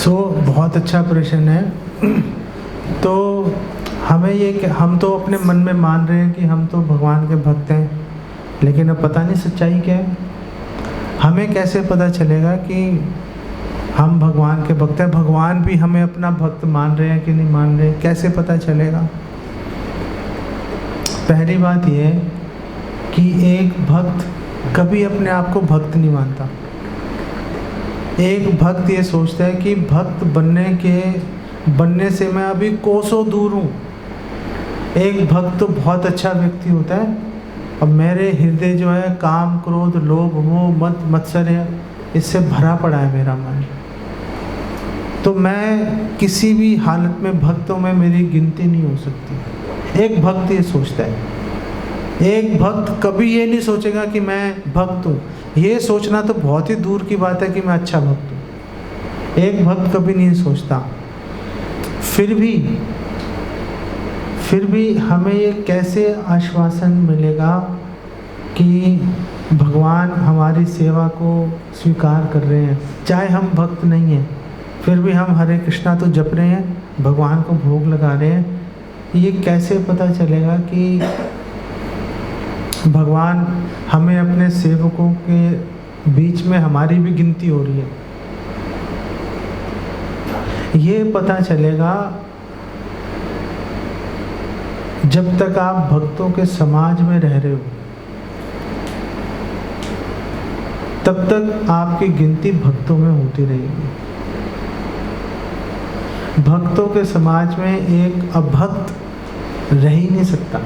बहुत अच्छा प्रश्न है। तो हम तो अपने मन में मान रहे हैं कि हम तो भगवान के भक्त हैं, लेकिन अब पता नहीं सच्चाई क्या है। हमें कैसे पता चलेगा कि हम भगवान के भक्त हैं? भगवान भी हमें अपना भक्त मान रहे हैं कि नहीं मान रहे, कैसे पता चलेगा? पहली बात यह है कि एक भक्त कभी अपने आप को भक्त नहीं मानता। एक भक्त ये सोचता है कि भक्त बनने से मैं अभी कोसों दूर हूँ। एक भक्त तो बहुत अच्छा व्यक्ति होता है, और मेरे हृदय जो है काम क्रोध लोभ मोह मद मत्सर्य इससे भरा पड़ा है मेरा मन, तो मैं किसी भी हालत में भक्तों में मेरी गिनती नहीं हो सकती। एक भक्त ये सोचता है। एक भक्त कभी ये नहीं सोचेगा कि मैं भक्त हूँ। ये सोचना तो बहुत ही दूर की बात है कि मैं अच्छा भक्त हूँ। एक भक्त कभी नहीं सोचता। फिर भी हमें ये कैसे आश्वासन मिलेगा कि भगवान हमारी सेवा को स्वीकार कर रहे हैं? चाहे हम भक्त नहीं हैं, फिर भी हम हरे कृष्णा तो जप रहे हैं, भगवान को भोग लगा रहे हैं। ये कैसे पता चलेगा कि भगवान हमें अपने सेवकों के बीच में हमारी भी गिनती हो रही है? ये पता चलेगा जब तक आप भक्तों के समाज में रह रहे हो, तब तक आपकी गिनती भक्तों में होती रहेगी। भक्तों के समाज में एक अभक्त रह ही नहीं सकता।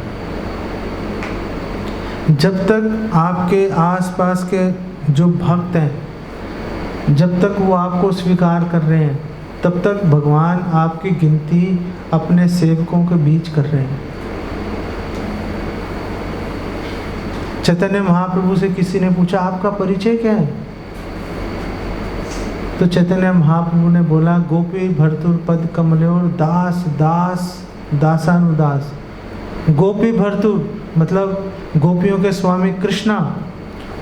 जब तक आपके आसपास के जो भक्त हैं, जब तक वो आपको स्वीकार कर रहे हैं, तब तक भगवान आपकी गिनती अपने सेवकों के बीच कर रहे हैं। चैतन्य महाप्रभु से किसी ने पूछा, आपका परिचय क्या है? तो चैतन्य महाप्रभु ने बोला, गोपी भर्तुर पद कमलोर दास दास दासानुदास। गोपी भर्तुर मतलब गोपियों के स्वामी कृष्णा,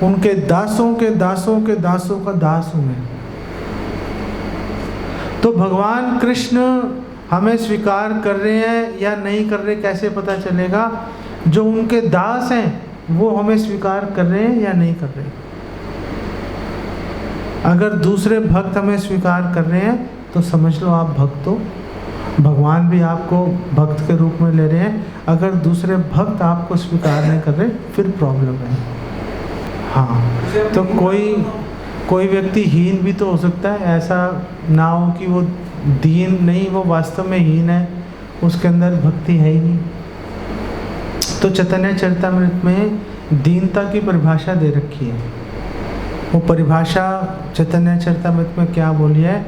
उनके दासों के दासों के दासों का दास हूँ मैं। तो भगवान कृष्ण हमें स्वीकार कर रहे हैं या नहीं कर रहे, कैसे पता चलेगा? जो उनके दास हैं वो हमें स्वीकार कर रहे हैं या नहीं कर रहे। अगर दूसरे भक्त हमें स्वीकार कर रहे हैं तो समझ लो आप भक्त हो, भगवान भी आपको भक्त के रूप में ले रहे हैं। अगर दूसरे भक्त आपको स्वीकार नहीं कर रहे, फिर प्रॉब्लम है। हाँ, तो कोई व्यक्ति हीन भी तो हो सकता है। ऐसा ना हो कि वो दीन नहीं, वो वास्तव में हीन है, उसके अंदर भक्ति है ही नहीं। तो चैतन्य चरितामृत में दीनता की परिभाषा दे रखी है। वो परिभाषा चैतन्य चरितामृत में क्या बोली है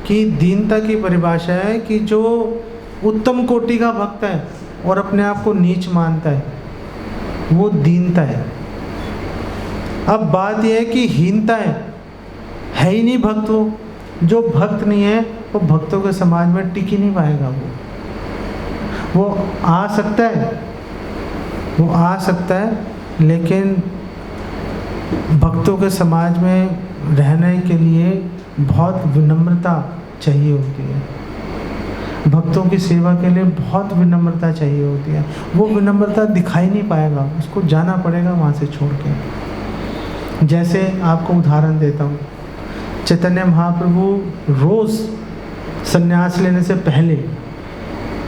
कि दीनता की परिभाषा है कि जो उत्तम कोटि का भक्त है और अपने आप को नीच मानता है, वो दीनता है। अब बात यह है कि हीनता है ही नहीं भक्त। जो भक्त नहीं है वो भक्तों के समाज में टिक ही नहीं पाएगा। वो आ सकता है लेकिन भक्तों के समाज में रहने के लिए बहुत विनम्रता चाहिए होती है। भक्तों की सेवा के लिए बहुत विनम्रता चाहिए होती है। वो विनम्रता दिखाई नहीं पाएगा, उसको जाना पड़ेगा वहाँ से छोड़ के। जैसे आपको उदाहरण देता हूँ, चैतन्य महाप्रभु रोज़ संन्यास लेने से पहले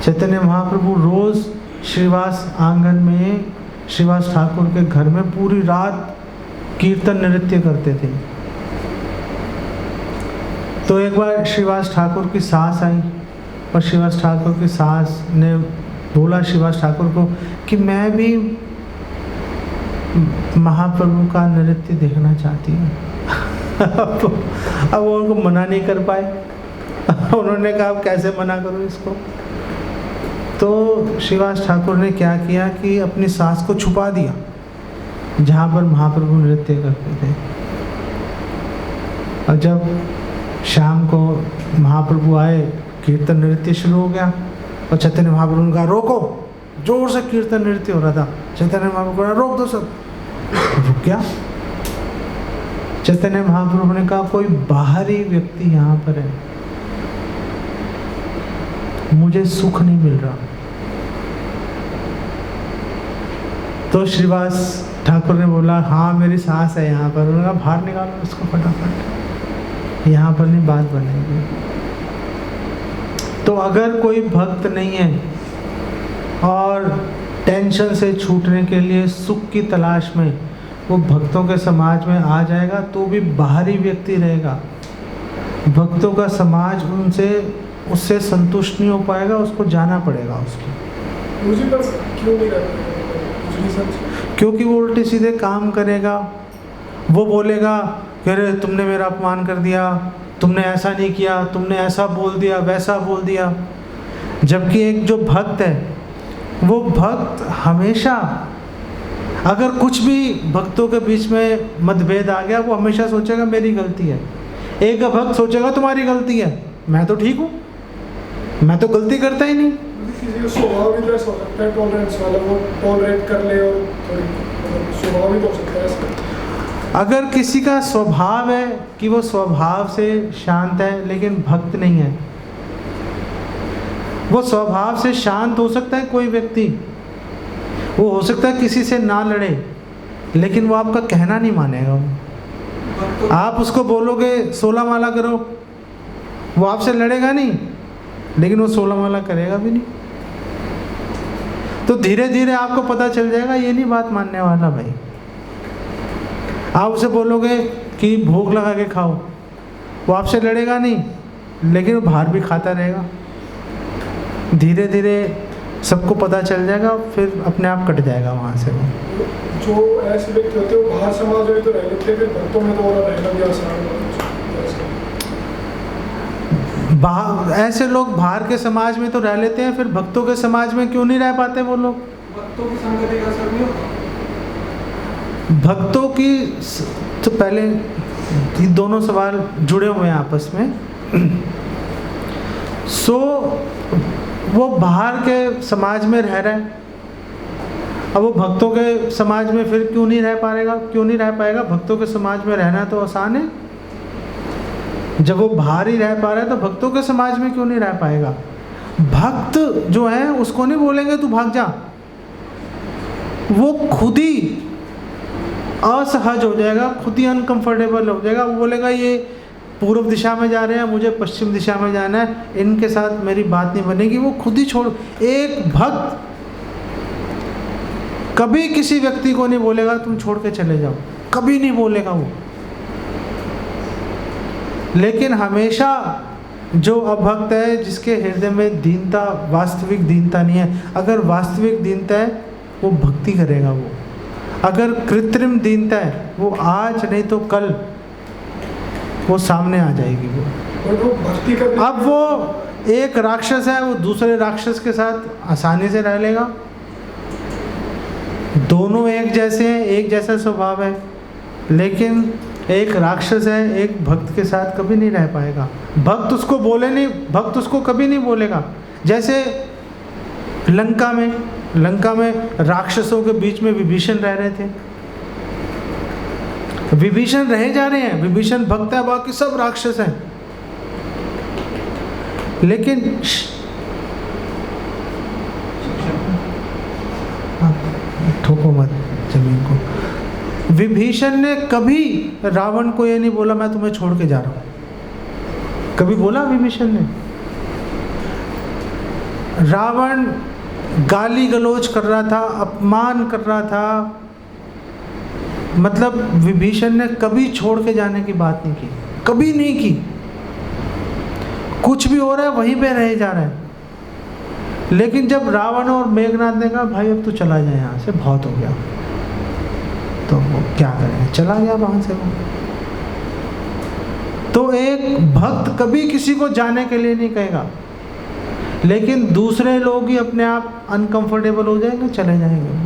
चैतन्य महाप्रभु रोज़ श्रीवास आंगन में श्रीवास ठाकुर के घर में पूरी रात कीर्तन नृत्य करते थे। तो एक बार श्रीवास ठाकुर की सास आई और श्रीवास ठाकुर की सास ने बोला श्रीवास ठाकुर को कि मैं भी महाप्रभु का नृत्य देखना चाहती हूँ। अब वो उनको मना नहीं कर पाए। उन्होंने कहा अब कैसे मना करूँ इसको? तो श्रीवास ठाकुर ने क्या किया कि अपनी सास को छुपा दिया जहाँ पर महाप्रभु नृत्य करते थे। और जब शाम को महाप्रभु आए, कीर्तन नृत्य शुरू हो गया और चैतन्य महाप्रभु ने कहा रोको, जोर से कीर्तन नृत्य हो रहा था। चैतन्य महाप्रभु ने रोक दो सब, रुक गया। चैतन्य महाप्रभु ने कहा कोई बाहरी व्यक्ति यहाँ पर है, मुझे सुख नहीं मिल रहा। तो श्रीवास ठाकुर ने बोला, हाँ मेरी सांस है यहाँ पर। उन्होंने कहा बाहर निकालो उसको फटाफट, यहाँ पर नहीं बात बनेगी। तो अगर कोई भक्त नहीं है और टेंशन से छूटने के लिए सुख की तलाश में वो भक्तों के समाज में आ जाएगा, तो भी बाहरी व्यक्ति रहेगा, भक्तों का समाज उससे संतुष्ट नहीं हो पाएगा, उसको जाना पड़ेगा उसको। मुझे बस क्यों नहीं रहता? क्योंकि वो उल्टे सीधे काम करेगा। वो बोलेगा कि अरे तुमने मेरा अपमान कर दिया, तुमने ऐसा नहीं किया, तुमने ऐसा बोल दिया, वैसा बोल दिया। जबकि एक जो भक्त है, वो भक्त हमेशा, अगर कुछ भी भक्तों के बीच में मतभेद आ गया, वो हमेशा सोचेगा मेरी गलती है। एक भक्त सोचेगा तुम्हारी गलती है, मैं तो ठीक हूँ, मैं तो गलती करता ही नहीं। किसी का स्वभाव भी तो ऐसा हो सकता है टॉलरेंस वाला, वो टॉलरेट कर ले और स्वभाव भी तो हो सकता है ऐसा। अगर किसी का स्वभाव है कि वो स्वभाव से शांत है लेकिन भक्त नहीं है, वो स्वभाव से शांत हो सकता है कोई व्यक्ति, वो हो सकता है किसी से ना लड़े, लेकिन वो आपका कहना नहीं मानेगा। आप उसको बोलोगे 16 माला करो, वो आपसे लड़ेगा नहीं, लेकिन वो 16 माला करेगा भी नहीं। तो धीरे धीरे आपको पता चल जाएगा ये नहीं बात मानने वाला भाई। आप उसे बोलोगे कि भूख लगा के खाओ, वो आपसे लड़ेगा नहीं, लेकिन वो बाहर भी खाता रहेगा। धीरे धीरे सबको पता चल जाएगा, फिर अपने आप कट जाएगा वहाँ से। वो जो ऐसे व्यक्ति होते हैं वो बाहर समाज में तो रह लेते हैं, फिर भक्तों में तो और रहना भी आसान है। ऐसे लोग बाहर के समाज में तो रह लेते हैं, फिर भक्तों के समाज में क्यों नहीं रह पाते वो लोग? भक्तों की संगति का असर नहीं होता। भक्तों की तो पहले ये दोनों सवाल जुड़े हुए हैं आपस में। सो वो बाहर के समाज में रह रहा है, अब वो भक्तों के समाज में फिर क्यों नहीं रह पाएगा? भक्तों के समाज में रहना तो आसान है। जब वो बाहर ही रह पा रहा है तो भक्तों के समाज में क्यों नहीं रह पाएगा? भक्त जो है उसको नहीं बोलेंगे तू भाग जा, वो खुद ही असहज हो जाएगा, खुद ही अनकंफर्टेबल हो जाएगा। वो बोलेगा ये पूर्व दिशा में जा रहे हैं, मुझे पश्चिम दिशा में जाना है, इनके साथ मेरी बात नहीं बनेगी। वो खुद ही छोड़। एक भक्त कभी किसी व्यक्ति को नहीं बोलेगा तुम छोड़ के चले जाओ, कभी नहीं बोलेगा वो। लेकिन हमेशा जो अभक्त है, जिसके हृदय में दीनता, वास्तविक दीनता नहीं है, अगर वास्तविक दीनता है वो भक्ति करेगा। वो अगर कृत्रिम दीनता है वो आज नहीं तो कल वो सामने आ जाएगी। वो भक्ति कर, अब वो एक राक्षस है, वो दूसरे राक्षस के साथ आसानी से रह लेगा। दोनों एक जैसे हैं, एक जैसा स्वभाव है, लेकिन एक राक्षस है, एक भक्त के साथ कभी नहीं रह पाएगा। भक्त उसको बोले नहीं, भक्त उसको कभी नहीं बोलेगा। जैसे लंका में राक्षसों के बीच में विभीषण रह रहे थे। विभीषण रहे जा रहे हैं, विभीषण भक्त है, बाकी सब राक्षस हैं। लेकिन ठोको मत जमीन को। विभीषण ने कभी रावण को ये नहीं बोला मैं तुम्हें छोड़ के जा रहा हूं, कभी बोला विभीषण ने? रावण गाली गलौज कर रहा था, अपमान कर रहा था, मतलब विभीषण ने कभी छोड़ के जाने की बात नहीं की, कभी नहीं की। कुछ भी हो रहा है वहीं पे रह जा रहा है। लेकिन जब रावण और मेघनाथ ने कहा भाई अब तू चला जाए यहाँ से, बहुत हो गया, तो वो क्या करें, चला गया वहाँ से वो। तो एक भक्त कभी किसी को जाने के लिए नहीं कहेगा, लेकिन दूसरे लोग ही अपने आप अनकंफर्टेबल हो जाएंगे, चले जाएंगे।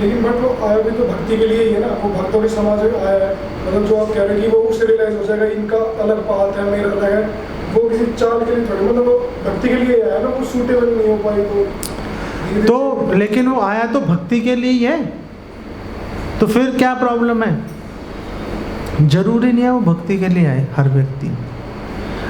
लेकिन बट वो आया भी तो भक्ति के लिए ही है ना, वो भक्तों के समाज में आया है। मतलब जो आप कह रहे हैं कि वो उससे रियलाइज हो जाएगा इनका अलग पाथ है, मेरा अलग है, वो किसी चाल के लिए थोड़ी, मतलब वो भक्ति के लिए आया ना, वो सूटेबल नहीं हो पाई तो लेकिन वो आया तो भक्ति के लिए ही है, तो फिर क्या प्रॉब्लम है? जरूरी नहीं है वो भक्ति के लिए आए हर व्यक्ति।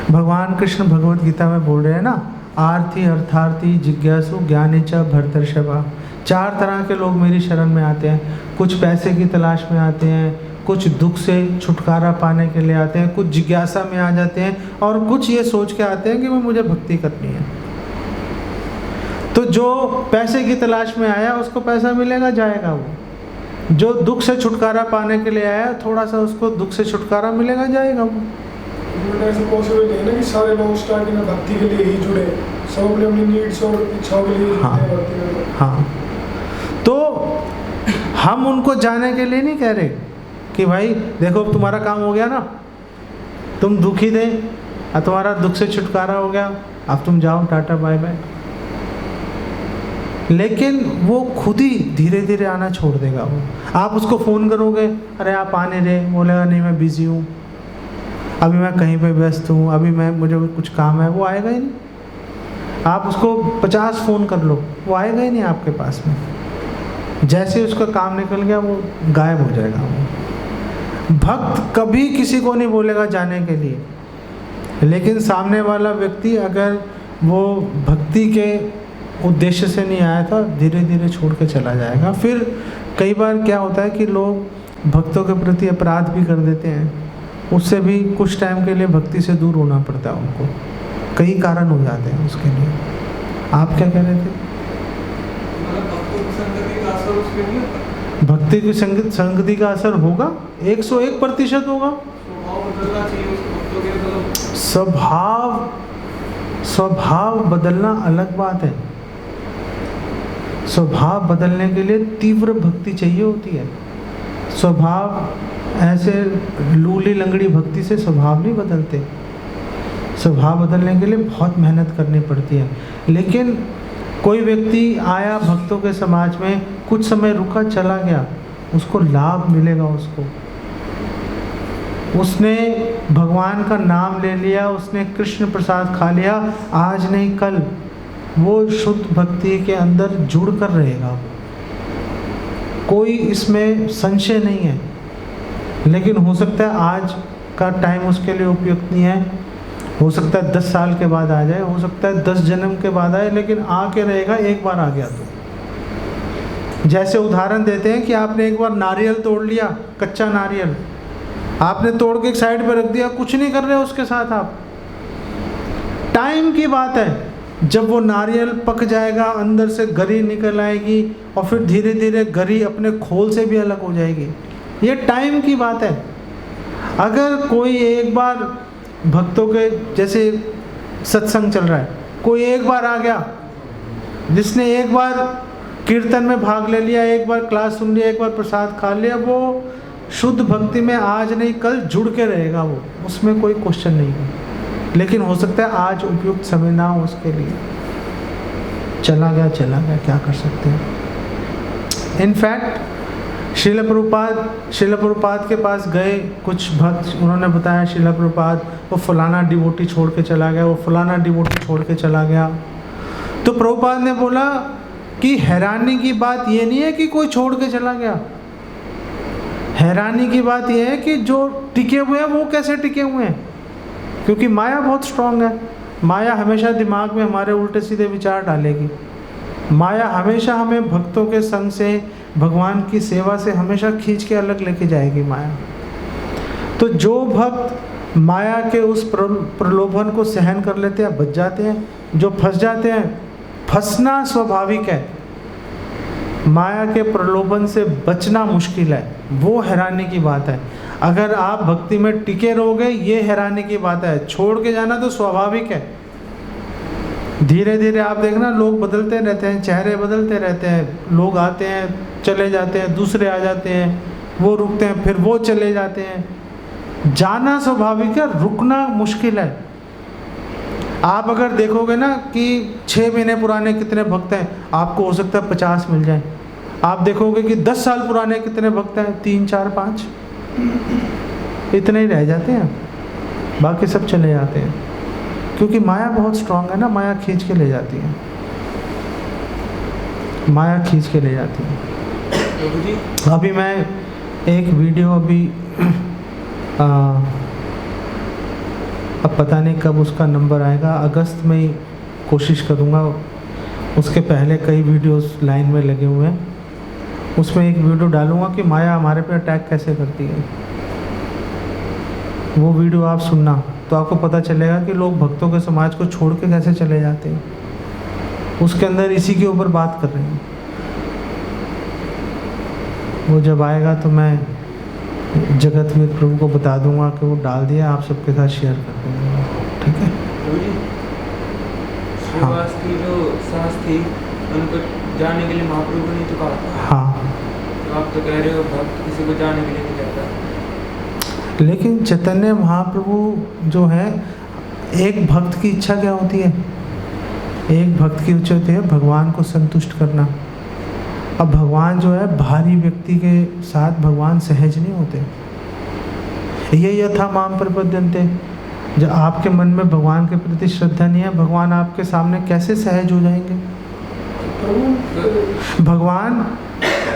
भगवान कृष्ण भगवत गीता में बोल रहे हैं ना, आर्थी, अर्थार्थी, जिज्ञासु, ज्ञानी च भरतर्षभा। 4 तरह के लोग मेरी शरण में आते हैं। कुछ पैसे की तलाश में आते हैं, कुछ दुख से छुटकारा पाने के लिए आते हैं, कुछ जिज्ञासा में आ जाते हैं, और कुछ ये सोच के आते हैं कि मैं मुझे भक्ति करनी है। तो जो पैसे की तलाश में आया उसको पैसा मिलेगा, जाएगा वो। जो दुख से छुटकारा पाने के लिए आया, थोड़ा सा उसको दुख से छुटकारा मिलेगा, जाएगा वो। ऐसा पॉसिबल नहीं है ना कि सारे लोग स्टार्टिंग में भक्ति के लिए ही जुड़े, सब अपनी अपनी नीड्स और इच्छाओं के लिए जुड़ते हैं भक्ति में। हाँ, तो हम उनको जाने के लिए नहीं कह रहे कि भाई देखो तुम्हारा काम हो गया ना, तुम दुखी थे, तुम्हारा दुख से छुटकारा हो गया, अब तुम जाओ, टाटा बाय बाय। लेकिन वो खुद ही धीरे धीरे आना छोड़ देगा। वो आप उसको फ़ोन करोगे, अरे आप आ नहीं रहे, बोलेगा नहीं मैं बिज़ी हूँ, अभी मैं कहीं पे व्यस्त हूँ, अभी मुझे कुछ काम है, वो आएगा ही नहीं। आप उसको 50 फ़ोन कर लो, वो आएगा ही नहीं आपके पास में। जैसे उसका काम निकल गया वो गायब हो जाएगा। वो भक्त कभी किसी को नहीं बोलेगा जाने के लिए, लेकिन सामने वाला व्यक्ति अगर वो भक्ति के उद्देश्य से नहीं आया था, धीरे धीरे छोड़ के चला जाएगा। फिर कई बार क्या होता है कि लोग भक्तों के प्रति अपराध भी कर देते हैं, उससे भी कुछ टाइम के लिए भक्ति से दूर होना पड़ता है उनको। कई कारण हो जाते हैं उसके लिए। आप क्या कह रहे थे? भक्ति की संगति का असर होगा, 101% होगा। स्वभाव बदलना अलग बात है। स्वभाव बदलने के लिए तीव्र भक्ति चाहिए होती है। स्वभाव ऐसे लूली लंगड़ी भक्ति से स्वभाव नहीं बदलते। स्वभाव बदलने के लिए बहुत मेहनत करनी पड़ती है। लेकिन कोई व्यक्ति आया भक्तों के समाज में, कुछ समय रुका, चला गया, उसको लाभ मिलेगा। उसने भगवान का नाम ले लिया, उसने कृष्ण प्रसाद खा लिया, आज नहीं कल वो शुद्ध भक्ति के अंदर जुड़ कर रहेगा। कोई इसमें संशय नहीं है। लेकिन हो सकता है आज का टाइम उसके लिए उपयुक्त नहीं है, हो सकता है 10 साल के बाद आ जाए, हो सकता है 10 जन्म के बाद आए, लेकिन आके रहेगा। एक बार आ गया तो जैसे उदाहरण देते हैं कि आपने एक बार नारियल तोड़ लिया, कच्चा नारियल आपने तोड़ के एक साइड पर रख दिया, कुछ नहीं कर रहे उसके साथ आप। टाइम की बात है, जब वो नारियल पक जाएगा, अंदर से गरी निकल आएगी और फिर धीरे धीरे गरी अपने खोल से भी अलग हो जाएगी। ये टाइम की बात है। अगर कोई एक बार भक्तों के जैसे सत्संग चल रहा है, कोई एक बार आ गया, जिसने एक बार कीर्तन में भाग ले लिया, एक बार क्लास सुन लिया, एक बार प्रसाद खा लिया, वो शुद्ध भक्ति में आज नहीं कल जुड़ के रहेगा। वो उसमें कोई क्वेश्चन नहीं है। लेकिन हो सकता है आज उपयुक्त समय ना हो उसके लिए, चला गया, क्या कर सकते हैं। इनफैक्ट श्रील प्रभुपाद के पास गए कुछ भक्त, उन्होंने बताया श्रील प्रभुपाद वो फलाना डिवोटी छोड़ के चला गया, वो फलाना डिवोटी छोड़ के चला गया। तो प्रभुपाद ने बोला कि हैरानी की बात ये नहीं है कि कोई छोड़ के चला गया, हैरानी की बात यह है कि जो टिके हुए हैं वो कैसे टिके हुए हैं। क्योंकि माया बहुत स्ट्रांग है। माया हमेशा दिमाग में हमारे उल्टे सीधे विचार डालेगी। माया हमेशा हमें भक्तों के संग से, भगवान की सेवा से हमेशा खींच के अलग लेके जाएगी माया। तो जो भक्त माया के उस प्रलोभन को सहन कर लेते हैं, बच जाते हैं। जो फंस जाते हैं, फंसना स्वाभाविक है, माया के प्रलोभन से बचना मुश्किल है, वो हैरानी की बात है। अगर आप भक्ति में टिके रहोगे, ये हैरानी की बात है। छोड़ के जाना तो स्वाभाविक है। धीरे धीरे आप देखना, लोग बदलते रहते हैं, चेहरे बदलते रहते हैं, लोग आते हैं चले जाते हैं, दूसरे आ जाते हैं, वो रुकते हैं, फिर वो चले जाते हैं। जाना स्वाभाविक है, रुकना मुश्किल है। आप अगर देखोगे ना कि 6 महीने पुराने कितने भक्त हैं, आपको हो सकता है 50 मिल जाए। आप देखोगे कि 10 साल पुराने कितने भक्त हैं, 3, 4, 5 इतने ही रह जाते हैं, बाकी सब चले जाते हैं। क्योंकि माया बहुत स्ट्रांग है ना, माया खींच के ले जाती है, माया खींच के ले जाती है। अभी मैं एक वीडियो अब पता नहीं कब उसका नंबर आएगा, अगस्त में ही कोशिश करूँगा। उसके पहले कई वीडियोस लाइन में लगे हुए हैं, उसमें एक वीडियो डालूँगा कि माया हमारे पे अटैक कैसे करती है। वो वीडियो आप सुनना तो आपको पता चलेगा कि लोग भक्तों के समाज को छोड़ के कैसे चले जाते हैं। उसके अंदर इसी के ऊपर बात कर रहे हैं। वो जब आएगा तो मैं जगतवीर प्रभु को बता दूंगा कि वो डाल दिया, आप सबके साथ शेयर कर दूंगा। ठीक है। श्रीवास की जो सास थी उनको जाने के लिए महाप्रभु ने तो कहा था। हाँ, तो आप तो कह रहे हो भक्त किसी को जाने के लिए नहीं कहता। लेकिन चैतन्य महाप्रभु जो है, एक भक्त की इच्छा क्या होती है? एक भक्त की इच्छा होती है भगवान को संतुष्ट करना। अब भगवान जो है, भारी व्यक्ति के साथ भगवान सहज नहीं होते। ये यथा माम प्रपद्यन्ते, जब आपके मन में भगवान के प्रति श्रद्धा नहीं है, भगवान आपके सामने कैसे सहज हो जाएंगे? भगवान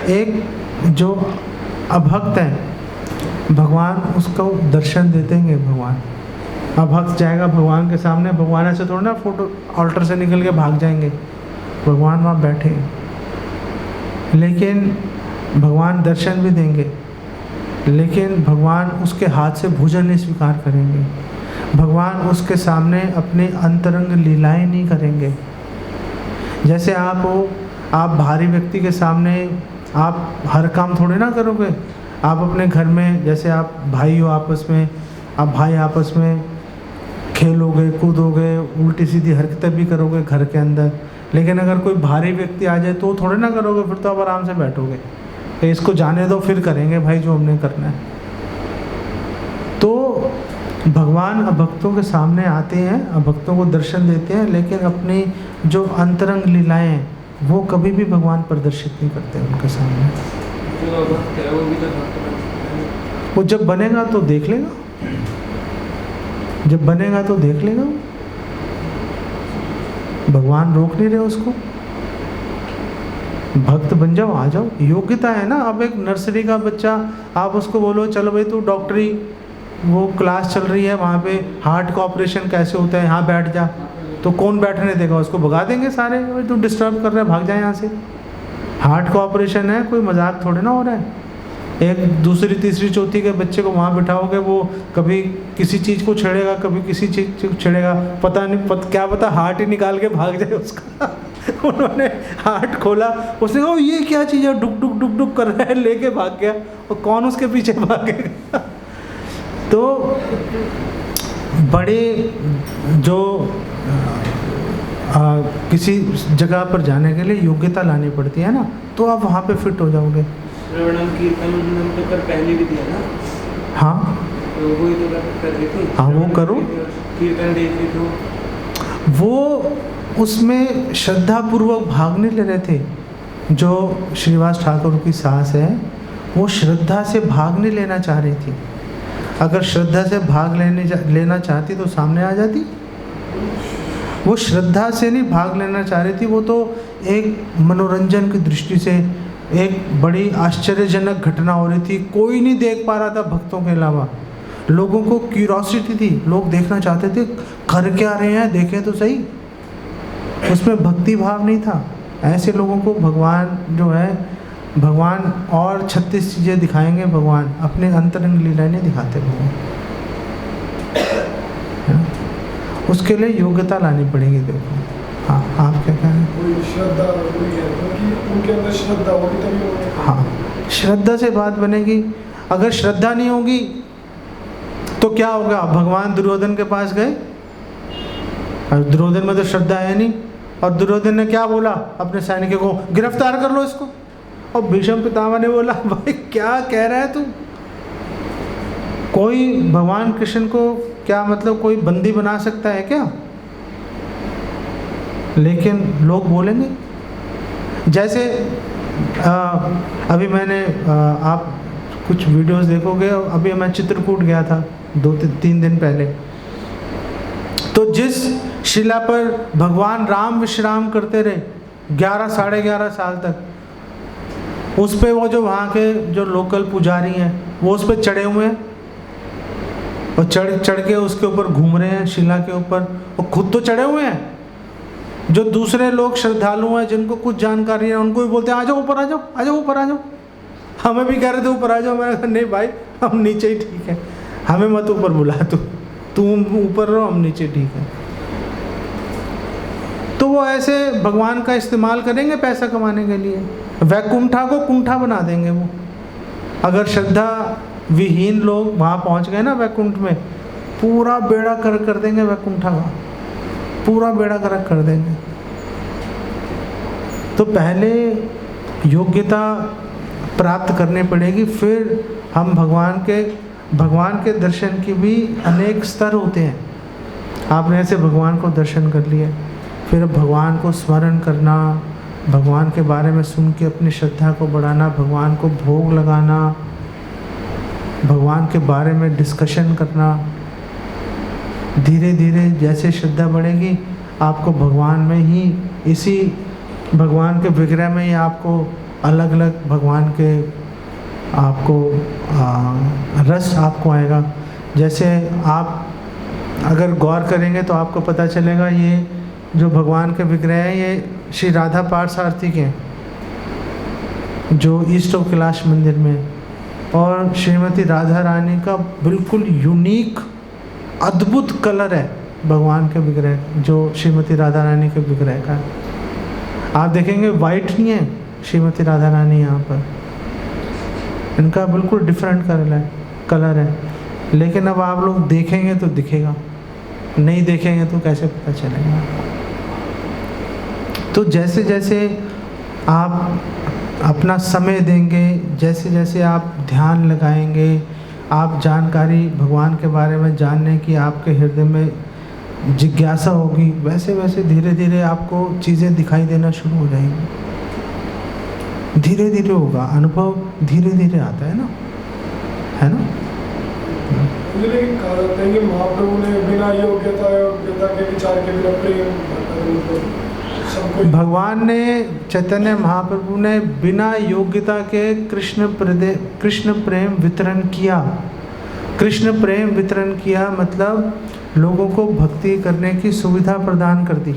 एक जो अभक्त है, भगवान उसको दर्शन देते हैं। भगवान अभक्त जाएगा भगवान के सामने, भगवान ऐसे थोड़ा ना फोटो ऑल्टर से निकल के भाग जाएंगे। भगवान वहाँ बैठे हैं, लेकिन भगवान दर्शन भी देंगे, लेकिन भगवान उसके हाथ से भोजन नहीं स्वीकार करेंगे। भगवान उसके सामने अपनी अंतरंग लीलाएं नहीं करेंगे। जैसे आप हो, आप भारी व्यक्ति के सामने आप हर काम थोड़े ना करोगे। आप अपने घर में, जैसे आप भाई हो आपस में, आप भाई आपस में खेलोगे, कूदोगे, उल्टी सीधी हरकतें भी करोगे घर के अंदर। लेकिन अगर कोई भारी व्यक्ति आ जाए तो थोड़े ना करोगे, फिर तो आप आराम से बैठोगे, तो इसको जाने दो, फिर करेंगे भाई जो हमने करना है। तो भगवान अभक्तों के सामने आते हैं, अभक्तों को दर्शन देते हैं, लेकिन अपनी जो अंतरंग लीलाएं हैं वो कभी भी भगवान प्रदर्शित नहीं करते उनके सामने। जो अभक्त है वो भी तो भक्त बन सकता है। वो जब बनेगा तो देख लेगा, जब बनेगा तो देख लेगा। भगवान रोक नहीं रहे उसको। भक्त बन जाओ, आ जाओ, योग्यता है ना। अब एक नर्सरी का बच्चा, आप उसको बोलो चलो भाई तू डॉक्टरी, वो क्लास चल रही है, वहाँ पे हार्ट का ऑपरेशन कैसे होता है, यहाँ बैठ जा, तो कौन बैठने देगा? उसको भगा देंगे सारे, भाई तू डिस्टर्ब कर रहा है, भाग जाए यहाँ से। हार्ट का ऑपरेशन है, कोई मजाक थोड़े ना हो रहा है। एक दूसरी तीसरी चौथी के बच्चे को वहाँ बिठाओगे, वो कभी किसी चीज़ को छेड़ेगा, कभी किसी चीज़ को छेड़ेगा, पता नहीं क्या पता हार्ट ही निकाल के भाग जाए उसका। उन्होंने हार्ट खोला, उसने कहा ये क्या चीज़ है, डुक डुक डुक डुक कर रहा है, लेके भाग गया, और कौन उसके पीछे भागेगा? तो बड़े जो किसी जगह पर जाने के लिए योग्यता लानी पड़ती है ना, तो आप वहाँ पे फिट हो जाओगे। श्रवणम कीर्तनम तो कर पहले भी दिया ना। हाँ, तो वही तो कर रही थी। हाँ, वो करो। कीर्तन देखी तो वो उसमें श्रद्धा पूर्वक भाग नहीं ले रहे थे। जो श्रीवास ठाकुर की सास है, वो श्रद्धा से भाग नहीं लेना चाह रही थी। अगर श्रद्धा से भाग लेना चाहती तो सामने आ जाती। वो श्रद्धा से नहीं भाग लेना चाह रही थी, वो तो एक मनोरंजन की दृष्टि से एक बड़ी आश्चर्यजनक घटना हो रही थी। कोई नहीं देख पा रहा था भक्तों के अलावा। लोगों को क्यूरोसिटी थी, लोग देखना चाहते थे कर क्या रहे हैं, देखें तो सही। उसमें भक्ति भाव नहीं था। ऐसे लोगों को भगवान जो है, भगवान और 36 चीज़ें दिखाएंगे, भगवान अपने अंतरंग लीला नहीं दिखाते भगवान। उसके लिए योग्यता लानी पड़ेगी। देखो, हाँ, आप क्या कह रहे हैं? श्रद्धा उनके अंदर श्रद्धा होगी तभी होगी। हाँ, श्रद्धा से बात बनेगी। अगर श्रद्धा नहीं होगी तो क्या होगा? भगवान दुर्योधन के पास गए, और दुर्योधन में तो श्रद्धा है नहीं, और दुर्योधन ने क्या बोला अपने सैनिकों को, गिरफ्तार कर लो इसको। और भीष्म पितामह ने बोला भाई क्या कह रहा है तू? कोई भगवान कृष्ण को क्या मतलब कोई बंदी बना सकता है क्या? लेकिन लोग बोलेंगे। जैसे अभी मैंने आप कुछ वीडियोस देखोगे, अभी मैं चित्रकूट गया था 2-3 दिन पहले। तो जिस शिला पर भगवान राम विश्राम करते रहे 11 साढ़े 11 साल तक, उस पे वो जो वहाँ के जो लोकल पुजारी हैं वो उस पर चढ़े हुए हैं, और चढ़ के उसके ऊपर घूम रहे हैं शिला के ऊपर। और खुद तो चढ़े हुए हैं, जो दूसरे लोग श्रद्धालु हैं जिनको कुछ जानकारी है उनको भी बोलते हैं आ जाओ ऊपर, आ जाओ, आ जाओ ऊपर, आ जाओ। हमें भी कह रहे थे ऊपर आ जाओ, मैंने कहा नहीं भाई हम नीचे ही ठीक है, हमें मत ऊपर बुला, तुम ऊपर रहो, हम नीचे ठीक है। तो वो ऐसे भगवान का इस्तेमाल करेंगे पैसा कमाने के लिए, वैकुंठा को कुंठा बना देंगे वो। अगर श्रद्धा विहीन लोग वहाँ पहुँच गए ना वैकुंठ में, पूरा बेड़ा गर्क कर देंगे वैकुंठा का, पूरा बेड़ा गर्क कर देंगे। तो पहले योग्यता प्राप्त करनी पड़ेगी, फिर हम भगवान के दर्शन की भी अनेक स्तर होते हैं। आपने ऐसे भगवान को दर्शन कर लिया, फिर भगवान को स्मरण करना, भगवान के बारे में सुन के अपनी श्रद्धा को बढ़ाना, भगवान को भोग लगाना, भगवान के बारे में डिस्कशन करना। धीरे धीरे जैसे श्रद्धा बढ़ेगी, आपको भगवान में ही, इसी भगवान के विग्रह में ही आपको अलग अलग भगवान के आपको रस आपको आएगा। जैसे आप अगर गौर करेंगे तो आपको पता चलेगा, ये जो भगवान के विग्रह हैं ये श्री राधा पार्थसारथी के हैं, जो ईस्ट ऑफ कैलाश मंदिर में, और श्रीमती राधा रानी का बिल्कुल यूनिक अद्भुत कलर है भगवान के विग्रह, जो श्रीमती राधा रानी के विग्रह का। आप देखेंगे वाइट नहीं है श्रीमती राधा रानी, यहाँ पर इनका बिल्कुल डिफरेंट कलर है। लेकिन अब आप लोग देखेंगे तो दिखेगा, नहीं देखेंगे तो कैसे पता चलेगा। तो जैसे जैसे आप अपना समय देंगे, जैसे जैसे आप ध्यान लगाएंगे, आप जानकारी भगवान के बारे में जानने की आपके हृदय में जिज्ञासा होगी, वैसे वैसे धीरे धीरे आपको चीज़ें दिखाई देना शुरू हो जाएंगी। धीरे धीरे होगा, अनुभव धीरे धीरे आता है ना, है ना। लेकिन कहा जाता है कि महाप्रभु ने बिना योग्यता के विचार के बिना प्रेम, भगवान ने, चैतन्य महाप्रभु ने बिना योग्यता के कृष्ण प्रेम वितरण किया। कृष्ण प्रेम वितरण किया मतलब लोगों को भक्ति करने की सुविधा प्रदान कर दी।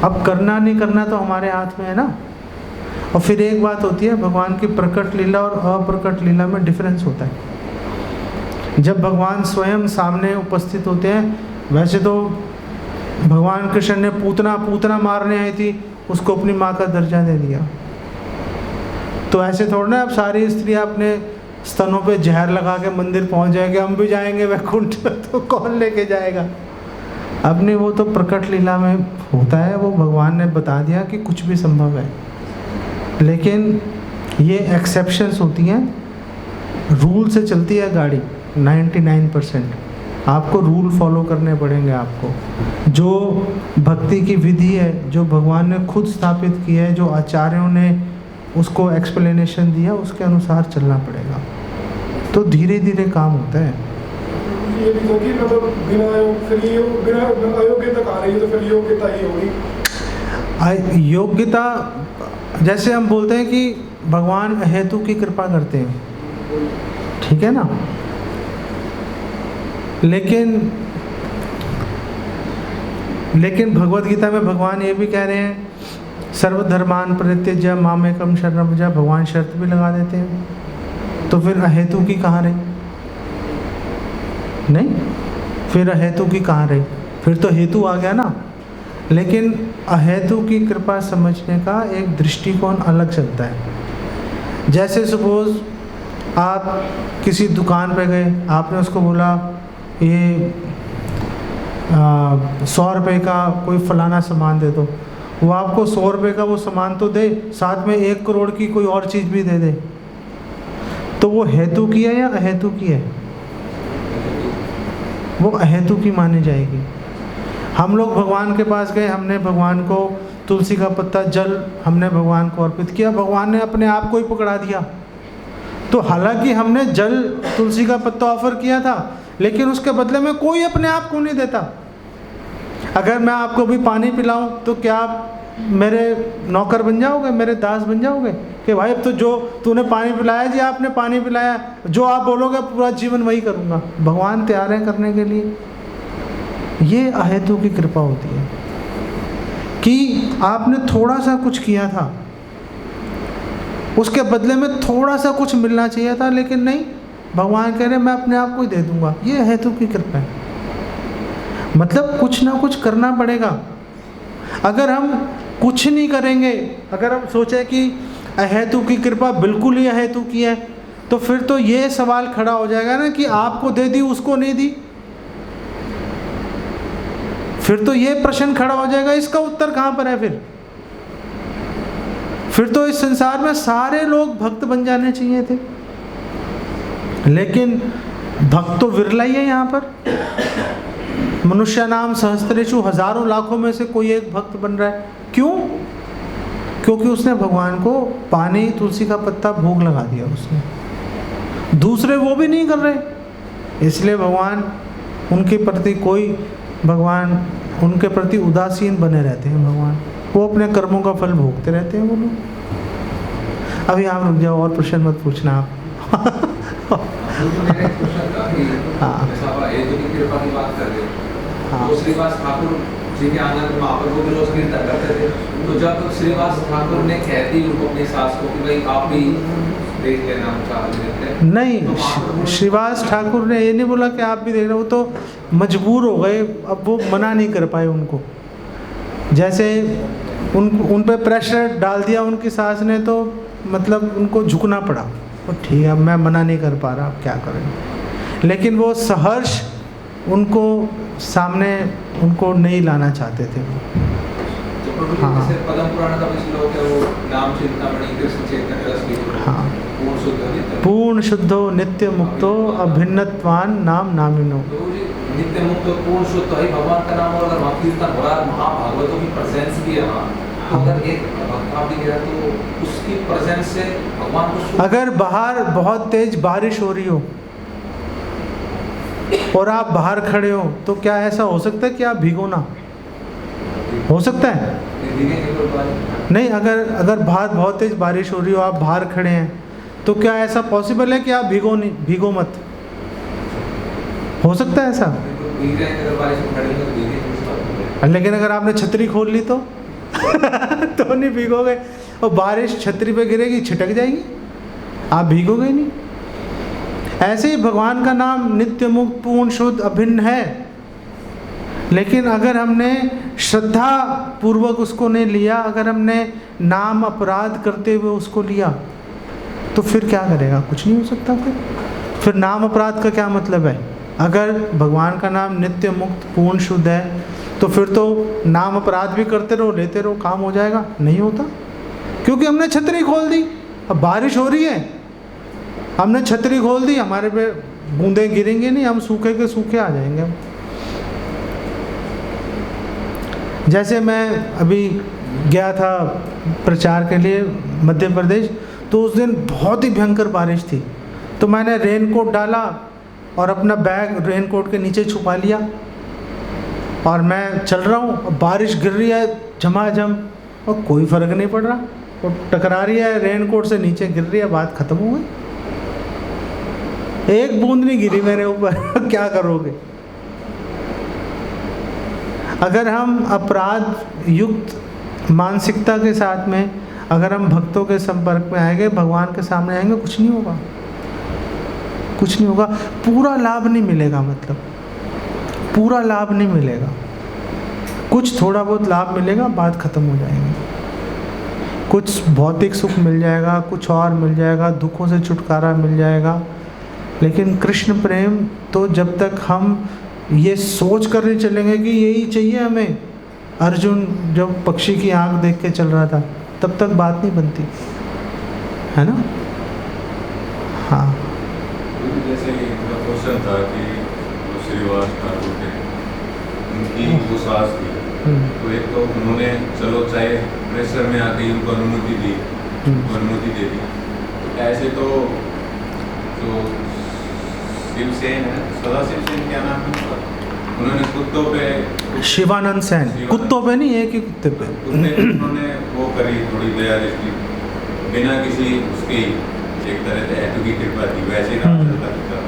अब करना नहीं करना तो हमारे हाथ में है ना। और फिर एक बात होती है, भगवान की प्रकट लीला और अप्रकट लीला में डिफरेंस होता है। जब भगवान स्वयं सामने उपस्थित होते हैं, वैसे तो भगवान कृष्ण ने पूतना मारने आई थी, उसको अपनी माँ का दर्जा दे दिया। तो ऐसे थोड़ा ना अब सारी स्त्रियाँ अपने स्तनों पे जहर लगा के मंदिर पहुँच जाएंगे, हम भी जाएंगे वैकुंठ, तो कौन लेके जाएगा। अपनी वो तो प्रकट लीला में होता है, वो भगवान ने बता दिया कि कुछ भी संभव है। लेकिन ये एक्सेप्शंस होती हैं, रूल से चलती है गाड़ी 99%। आपको रूल फॉलो करने पड़ेंगे। आपको जो भक्ति की विधि है, जो भगवान ने खुद स्थापित की है, जो आचार्यों ने उसको एक्सप्लेनेशन दिया, उसके अनुसार चलना पड़ेगा। तो धीरे धीरे काम होता है। ये भी तो कि मतलब बिना अयोग्यता आ रही है, तो फिर योग्यता ही होगी। योग्यता, जैसे हम बोलते हैं कि भगवान अहेतु की कृपा करते हैं, ठीक है ना। लेकिन भगवत गीता में भगवान ये भी कह रहे हैं, सर्वधर्मान परित्यज्य मामेकम शरणं व्रज। भगवान शर्त भी लगा देते हैं। तो फिर अहेतु की कहाँ रही? नहीं, फिर अहेतु की कहाँ रही? फिर तो हेतु आ गया ना। लेकिन अहेतु की कृपा समझने का एक दृष्टिकोण अलग चलता है। जैसे सपोज आप किसी दुकान पे गए, आपने उसको बोला ये 100 रुपये का कोई फलाना सामान दे दो। वो आपको 100 रुपये का वो सामान तो दे, साथ में 1 करोड़ की कोई और चीज़ भी दे दे, तो वो हेतु की है या अहेतु की है? वो अहेतु की मानी जाएगी। हम लोग भगवान के पास गए, हमने भगवान को तुलसी का पत्ता, जल हमने भगवान को अर्पित किया, भगवान ने अपने आप को ही पकड़ा दिया। तो हालांकि हमने जल, तुलसी का पत्ता ऑफर किया था, लेकिन उसके बदले में कोई अपने आप को नहीं देता। अगर मैं आपको भी पानी पिलाऊं तो क्या आप मेरे नौकर बन जाओगे, मेरे दास बन जाओगे कि भाई अब तो जो तूने पानी पिलाया जी, आपने पानी पिलाया, जो आप बोलोगे पूरा जीवन वही करूँगा। भगवान तैयार है करने के लिए। ये अहेतु की कृपा होती है। कि आपने थोड़ा सा कुछ किया था, उसके बदले में थोड़ा सा कुछ मिलना चाहिए था, लेकिन नहीं, भगवान कह रहे मैं अपने आप को ही दे दूंगा। ये हेतु की कृपा है, मतलब कुछ ना कुछ करना पड़ेगा। अगर हम कुछ नहीं करेंगे, अगर हम सोचें कि अहेतु की कृपा बिल्कुल ही अहेतु की है, तो फिर तो ये सवाल खड़ा हो जाएगा ना कि आपको दे दी उसको नहीं दी। फिर तो ये प्रश्न खड़ा हो जाएगा, इसका उत्तर कहाँ पर है? फिर तो इस संसार में सारे लोग भक्त बन जाने चाहिए थे, लेकिन भक्त तो विरला ही है। यहाँ पर मनुष्य नाम सहस्त्रेषु, हजारों लाखों में से कोई एक भक्त बन रहा है। क्यों? क्योंकि उसने भगवान को पानी, तुलसी का पत्ता भोग लगा दिया उसने। दूसरे वो भी नहीं कर रहे, इसलिए भगवान उनके प्रति उनके प्रति उदासीन बने रहते हैं। भगवान वो अपने कर्मों का फल भोगते रहते हैं वो लोग। अभी आप रुक जाओ, और प्रश्न मत पूछना आप। तो श्रीवास ठाकुर जी के आनंद महाप्रभु को भी रोज कीर्तन करते थे, तो जब श्रीवास ठाकुर ने कहती उनको अपनी सास को कि भाई आप भी देख लेना उनका, नहीं, तो श्रीवास ठाकुर ने ये नहीं बोला कि आप भी देख रहे हो, तो मजबूर हो गए, अब वो मना नहीं कर पाए उनको। जैसे उन पे प्रेशर डाल दिया उनकी सास ने, तो मतलब उनको झुकना पड़ा। तो ठीक है, मैं मना नहीं कर पा रहा, अब क्या करें। लेकिन वो सहर्ष उनको सामने उनको नहीं लाना चाहते थे। हाँ, पद्म पुराण का भी श्लोक है, वो नाम चिंतामणि कृष्ण चैतन्य रस की। हाँ, पूर्ण शुद्धो नित्य मुक्तो अभिन्नत्वान नाम नामिनो। नित्य मुक्त पूर्ण शुद्ध है भगवान का नाम, और अगर वहाँ कीर्तन हो रहा है, महाभागवतों की प्रेजेंस भी है वहाँ, अगर एक भक्त भी गया तो उसकी प्रेजेंस से भगवान को, अगर बाहर बहुत तेज बारिश हो रही हो और आप बाहर खड़े हो, तो क्या ऐसा हो सकता है कि आप भीगो ना? हो सकता है? नहीं, अगर बाहर बहुत तेज बारिश हो रही हो, आप बाहर खड़े हैं, तो क्या ऐसा पॉसिबल है कि आप भीगो मत? हो सकता है ऐसा? लेकिन अगर आपने छतरी खोल ली तो तो नहीं भीगोगे, और बारिश छतरी पे गिरेगी, छिटक जाएगी, आप भीगोगे नहीं। ऐसे ही भगवान का नाम नित्य मुक्त पूर्ण शुद्ध अभिन्न है, लेकिन अगर हमने श्रद्धा पूर्वक उसको नहीं लिया, अगर हमने नाम अपराध करते हुए उसको लिया, तो फिर क्या करेगा? कुछ नहीं हो सकता। फिर नाम अपराध का क्या मतलब है? अगर भगवान का नाम नित्य मुक्त पूर्ण शुद्ध है, तो फिर तो नाम अपराध भी करते रहो, लेते रहो, काम हो जाएगा? नहीं होता, क्योंकि हमने छतरी खोल दी। अब बारिश हो रही है, हमने छतरी खोल दी, हमारे पे बूंदें गिरेंगे नहीं, हम सूखे के सूखे आ जाएंगे। जैसे मैं अभी गया था प्रचार के लिए मध्य प्रदेश, तो उस दिन बहुत ही भयंकर बारिश थी, तो मैंने रेनकोट डाला और अपना बैग रेनकोट के नीचे छुपा लिया, और मैं चल रहा हूँ, और बारिश गिर रही है झमाझम, और कोई फ़र्क नहीं पड़ रहा, और टकरा रही है रेनकोट से, नीचे गिर रही है, बात ख़त्म हो गई। एक बूंद नहीं गिरी मेरे ऊपर। क्या करोगे? अगर हम अपराध युक्त मानसिकता के साथ में अगर हम भक्तों के संपर्क में आएंगे, भगवान के सामने आएंगे, कुछ नहीं होगा, कुछ नहीं होगा, पूरा लाभ नहीं मिलेगा, मतलब पूरा लाभ नहीं मिलेगा, कुछ थोड़ा बहुत लाभ मिलेगा, बात खत्म हो जाएगी। कुछ भौतिक सुख मिल जाएगा, कुछ और मिल जाएगा, दुखों से छुटकारा मिल जाएगा, लेकिन कृष्ण प्रेम तो जब तक हम ये सोच कर नहीं चलेंगे कि यही चाहिए हमें, अर्जुन जब पक्षी की आंख देख के चल रहा था, तब तक बात नहीं बनती है ना। हाँ, जैसे क्वेश्चन था कि श्रीवास ठाकुर थे, उनकी वो सास थी, तो एक तो उन्होंने चलो चाहे प्रेशर में आके उनको अनुमति दी, अनुमति दे दी, तो ऐसे तो जो शिवसेन है, सदा शिवसेन क्या नाम है, उन्होंने कुत्तों पे, शिवानंद सेन, कुत्तों पे नहीं, एक ही कुत्ते पे उन्होंने वो करी थोड़ी दया दृष्टि, बिना किसी उसकी एक तरह से हेतु की कृपा थी, वैसे ही नाम चलता था।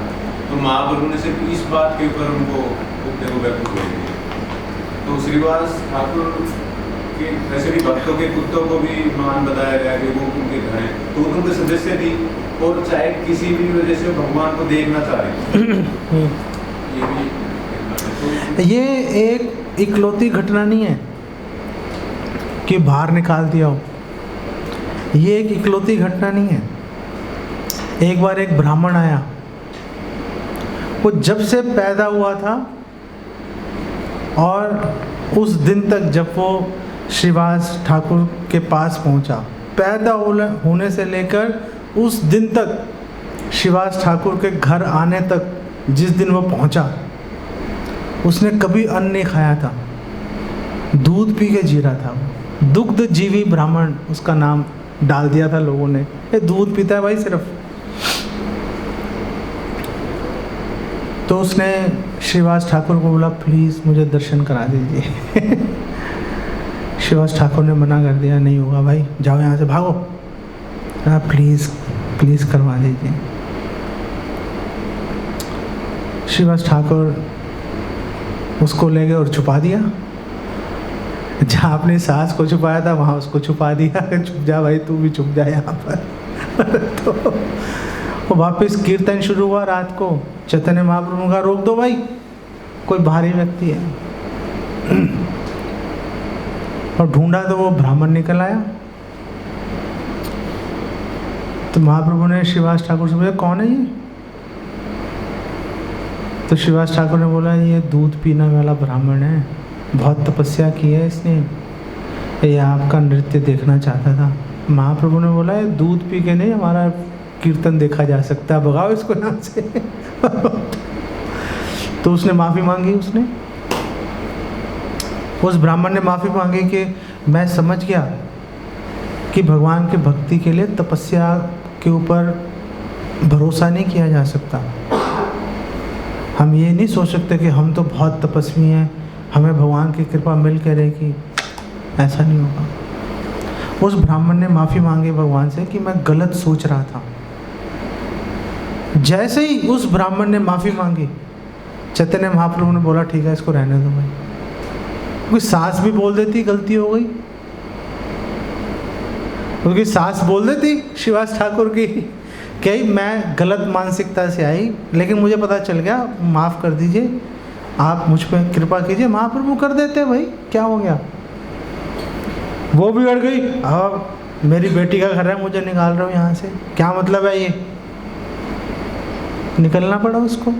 तो महाप्रभु ने सिर्फ इस बात के ऊपर उनको कुत्ते को बैठक भेज दी। तो श्रीवास ठाकुर कि ऐसे भी भक्तों के कुत्तों को भी मान बताया गया कि वो उनके घर हैं, तो उनके सदस्य थी और चाहे किसी भी वजह से भगवान को देखना चाह रहे ये भी ये एक इकलौती घटना नहीं है कि बाहर निकाल दिया हो, ये एक इकलौती घटना नहीं है। एक बार एक ब्राह्मण आया, वो जब से पैदा हुआ था और उस दिन तक जब वो श्रीवास ठाकुर के पास पहुंचा, पैदा होने से लेकर उस दिन तक श्रीवास ठाकुर के घर आने तक, जिस दिन वो पहुंचा, उसने कभी अन्न नहीं खाया था, दूध पी के जी रहा था। दुग्ध जीवी ब्राह्मण उसका नाम डाल दिया था लोगों ने, ये दूध पीता है भाई सिर्फ। तो उसने श्रीवास ठाकुर को बोला, प्लीज़ मुझे दर्शन करा दीजिए। श्रीवास ठाकुर ने मना कर दिया, नहीं होगा भाई, जाओ यहाँ से, भागो, प्लीज़ प्लीज़ करवा दीजिए। श्रीवास ठाकुर उसको ले गए और छुपा दिया। जहाँ अपनी सास को छुपाया था वहाँ उसको छुपा दिया, छुप जा भाई, तू भी छुप जा यहाँ पर। तो वो वापस कीर्तन शुरू हुआ रात को। चैतन्य महाप्रभु का, रोक दो भाई, कोई भारी व्यक्ति है। और ढूंढा तो वो ब्राह्मण निकल आया। तो महाप्रभु ने श्रीवास ठाकुर से बोला, कौन है ये? तो श्रीवास ठाकुर ने बोला, ये दूध पीने वाला ब्राह्मण है, बहुत तपस्या की है इसने, ये आपका नृत्य देखना चाहता था। महाप्रभु ने बोला, ये दूध पी के नहीं हमारा कीर्तन देखा जा सकता है, भगाओ इसको यहाँ से। तो उसने माफ़ी मांगी। उसने, उस ब्राह्मण ने माफ़ी मांगी कि मैं समझ गया कि भगवान के भक्ति के लिए तपस्या के ऊपर भरोसा नहीं किया जा सकता। हम ये नहीं सोच सकते कि हम तो बहुत तपस्वी हैं, हमें भगवान की कृपा मिल के रहेगी, ऐसा नहीं होगा। उस ब्राह्मण ने माफ़ी मांगी भगवान से कि मैं गलत सोच रहा था। जैसे ही उस ब्राह्मण ने माफ़ी मांगी, चैतन्य महाप्रभु ने बोला, ठीक है इसको रहने दो भाई। क्योंकि सास भी बोल देती गलती हो गई, क्योंकि सास बोल देती श्रीवास ठाकुर की कि मैं गलत मानसिकता से आई, लेकिन मुझे पता चल गया, माफ़ कर दीजिए, आप मुझ पर कृपा कीजिए। महाप्रभु कर देते भाई, क्या हो गया? वो बिगड़ गई, अब मेरी बेटी का घर है, मुझे निकाल रहा हूँ यहाँ से, क्या मतलब है? ये निकलना पड़ा उसको।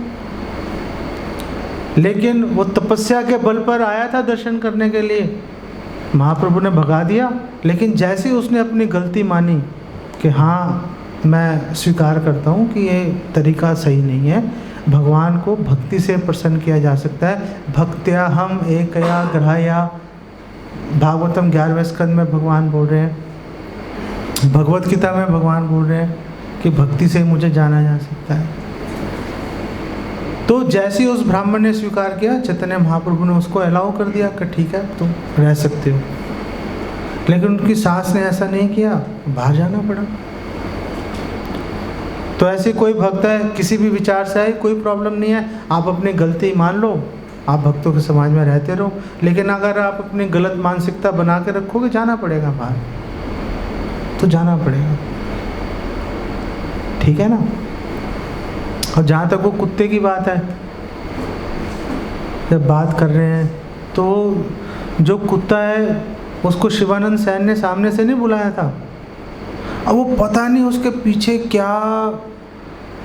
लेकिन वो तपस्या के बल पर आया था दर्शन करने के लिए, महाप्रभु ने भगा दिया। लेकिन जैसे ही उसने अपनी गलती मानी कि हाँ मैं स्वीकार करता हूँ कि ये तरीका सही नहीं है, भगवान को भक्ति से प्रसन्न किया जा सकता है। भक्त्या हम एकया ग्रहया, भागवतम 11वें स्कंद में भगवान बोल रहे हैं, भगवत गीता में भगवान बोल रहे हैं कि भक्ति से मुझे जाना जा सकता है। तो जैसे ही उस ब्राह्मण ने स्वीकार किया, चैतन्य महाप्रभु ने उसको अलाउ कर दिया कि ठीक है तुम रह सकते हो। लेकिन उनकी सास ने ऐसा नहीं किया, बाहर जाना पड़ा। तो ऐसे कोई भक्त है, किसी भी विचार से आए, कोई प्रॉब्लम नहीं है, आप अपनी गलती मान लो, आप भक्तों के समाज में रहते रहो। लेकिन अगर आप अपनी गलत मानसिकता बना के रखोगे, जाना पड़ेगा बाहर, तो जाना पड़ेगा, ठीक है ना। और जहाँ तक वो कुत्ते की बात है, जब बात कर रहे हैं, तो जो कुत्ता है उसको शिवानंद सैन ने सामने से नहीं बुलाया था। अब वो पता नहीं उसके पीछे क्या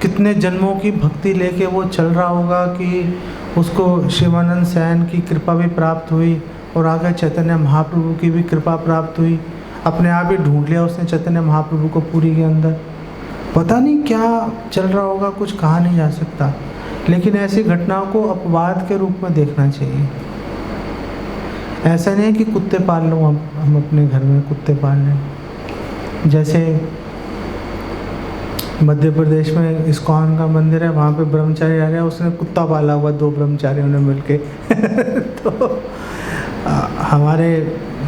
कितने जन्मों की भक्ति लेके वो चल रहा होगा कि उसको शिवानंद सैन की कृपा भी प्राप्त हुई और आगे चैतन्य महाप्रभु की भी कृपा प्राप्त हुई। अपने आप ही ढूंढ लिया उसने चैतन्य महाप्रभु को पूरी के अंदर। पता नहीं क्या चल रहा होगा, कुछ कहा नहीं जा सकता। लेकिन ऐसी घटनाओं को अपवाद के रूप में देखना चाहिए। ऐसा नहीं है कि कुत्ते पाल लो, हम अपने घर में कुत्ते पाल लें। जैसे मध्य प्रदेश में इस्कॉन का मंदिर है, वहाँ पे ब्रह्मचारी आ रहे हैं, उसने कुत्ता पाला हुआ, 2 ब्रह्मचारियों ने मिलके। तो हमारे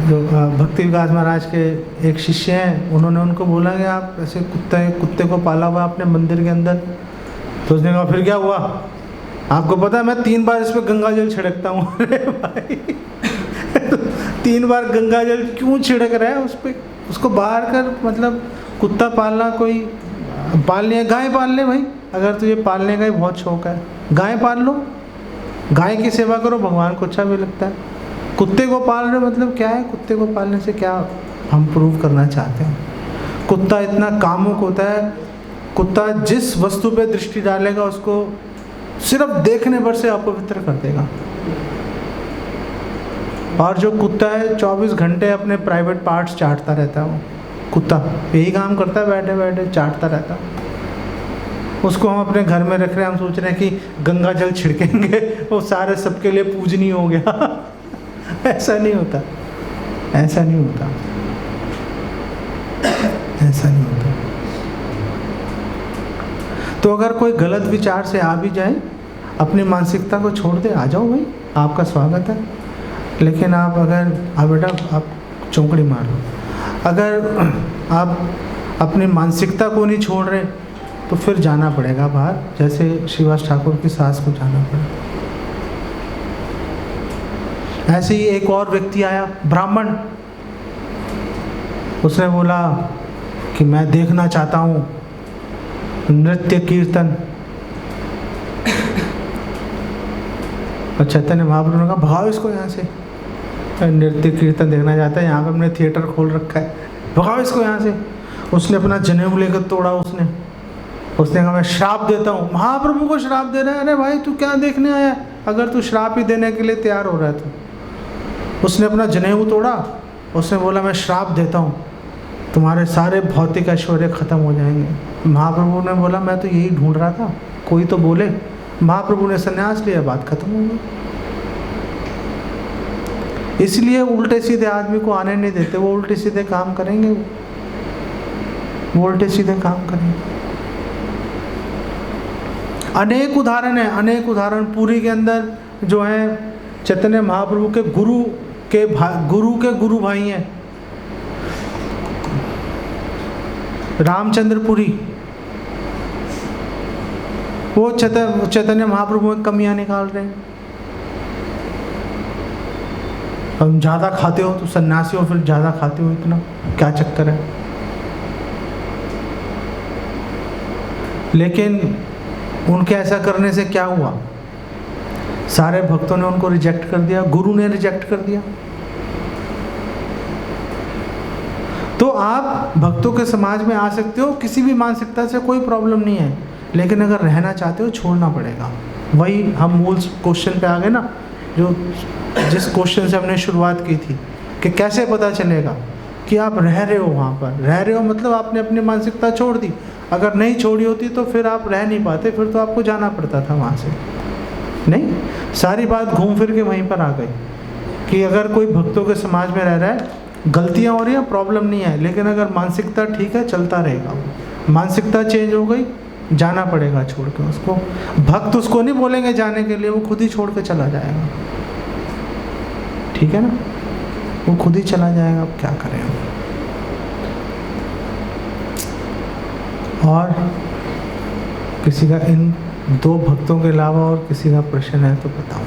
जो भक्ति विकास महाराज के एक शिष्य हैं, उन्होंने उनको बोला कि आप ऐसे कुत्ते को पाला हुआ अपने मंदिर के अंदर। तो उसने कहा फिर क्या हुआ? आपको पता है मैं 3 बार इस पर गंगा जल छिड़कता हूँ। अरे भाई 3 बार गंगा जल क्यों छिड़क रहा है उस पर? उसको बाहर कर, मतलब कुत्ता पालना कोई पालनी है, गाय पाल ले भाई, अगर तुझे पालने का ही बहुत शौक है गाय पाल लो, गाय की सेवा करो, भगवान को अच्छा भी लगता है। कुत्ते को पाल रहे मतलब क्या है? कुत्ते को पालने से क्या हम प्रूव करना चाहते हैं? कुत्ता इतना कामुक होता है, कुत्ता जिस वस्तु पे दृष्टि डालेगा उसको सिर्फ देखने पर से अपवित्र कर देगा। और जो कुत्ता है 24 घंटे अपने प्राइवेट पार्ट्स चाटता रहता है, वो कुत्ता यही काम करता है, बैठे बैठे चाटता रहता है। उसको हम अपने घर में रख रहे हैं, हम सोच रहे हैं कि गंगा जल छिड़केंगे वो सारे सबके लिए पूजनीय हो गया। ऐसा नहीं होता, ऐसा नहीं होता, ऐसा नहीं होता। तो अगर कोई गलत विचार से आ भी जाए, अपनी मानसिकता को छोड़ दे, आ जाओ भाई, आपका स्वागत है। लेकिन आप अगर बेटा आप चौंकड़ी मार लो, अगर आप अपनी मानसिकता को नहीं छोड़ रहे तो फिर जाना पड़ेगा बाहर, जैसे श्रीवास ठाकुर की सास को जाना पड़ा। ऐसे ही एक और व्यक्ति आया, ब्राह्मण, उसने बोला कि मैं देखना चाहता हूँ नृत्य कीर्तन। और चैतन्य महाप्रभु ने कहा भगाओ इसको यहाँ से, नृत्य कीर्तन देखना चाहता है, यहाँ पे हमने थिएटर खोल रखा है, भगाओ इसको यहाँ से। उसने अपना जनेऊ लेकर तोड़ा, उसने कहा मैं श्राप देता हूँ। महाप्रभु को श्राप दे रहा है, अरे भाई तू क्या देखने आया, अगर तू श्राप ही देने के लिए तैयार हो रहा है तो। उसने अपना जनेऊ तोड़ा, उसने बोला मैं श्राप देता हूँ, तुम्हारे सारे भौतिक ऐश्वर्य खत्म हो जाएंगे। महाप्रभु ने बोला मैं तो यही ढूंढ रहा था, कोई तो बोले। महाप्रभु ने संन्यास लिया, बात खत्म हो गई। इसलिए उल्टे सीधे आदमी को आने नहीं देते, वो उल्टे सीधे काम करेंगे, वो उल्टे सीधे काम करेंगे। अनेक उदाहरण है, अनेक उदाहरण पुरी के अंदर जो है चैतन्य महाप्रभु के गुरु के गुरु भाई हैं, रामचंद्र पुरी। वो चैतन्य महाप्रभु में कमियां निकाल रहे हैं। हम ज़्यादा खाते हो तो सन्यासी हो, फिर ज़्यादा खाते हो, इतना क्या चक्कर है? लेकिन उनके ऐसा करने से क्या हुआ? सारे भक्तों ने उनको रिजेक्ट कर दिया, गुरु ने रिजेक्ट कर दिया। तो आप भक्तों के समाज में आ सकते हो, किसी भी मानसिकता से कोई प्रॉब्लम नहीं है, लेकिन अगर रहना चाहते हो छोड़ना पड़ेगा। वही हम मूल क्वेश्चन पे आ गए ना, जो जिस क्वेश्चन से हमने शुरुआत की थी कि कैसे पता चलेगा कि आप रह रहे हो वहाँ पर। रह रहे हो मतलब आपने अपनी मानसिकता छोड़ दी, अगर नहीं छोड़ी होती तो फिर आप रह नहीं पाते, फिर तो आपको जाना पड़ता था वहाँ से। नहीं, सारी बात घूम फिर के वहीं पर आ गई कि अगर कोई भक्तों के समाज में रह रहा है, गलतियाँ हो रही हैं, प्रॉब्लम नहीं है, लेकिन अगर मानसिकता ठीक है चलता रहेगा। मानसिकता चेंज हो गई, जाना पड़ेगा छोड़ के उसको। भक्त उसको नहीं बोलेंगे जाने के लिए, वो खुद ही छोड़ के चला जाएगा। ठीक है ना, वो खुद ही चला जाएगा, अब क्या करें हम। और किसी का इन दो भक्तों के अलावा और किसी का प्रश्न है तो बताओ।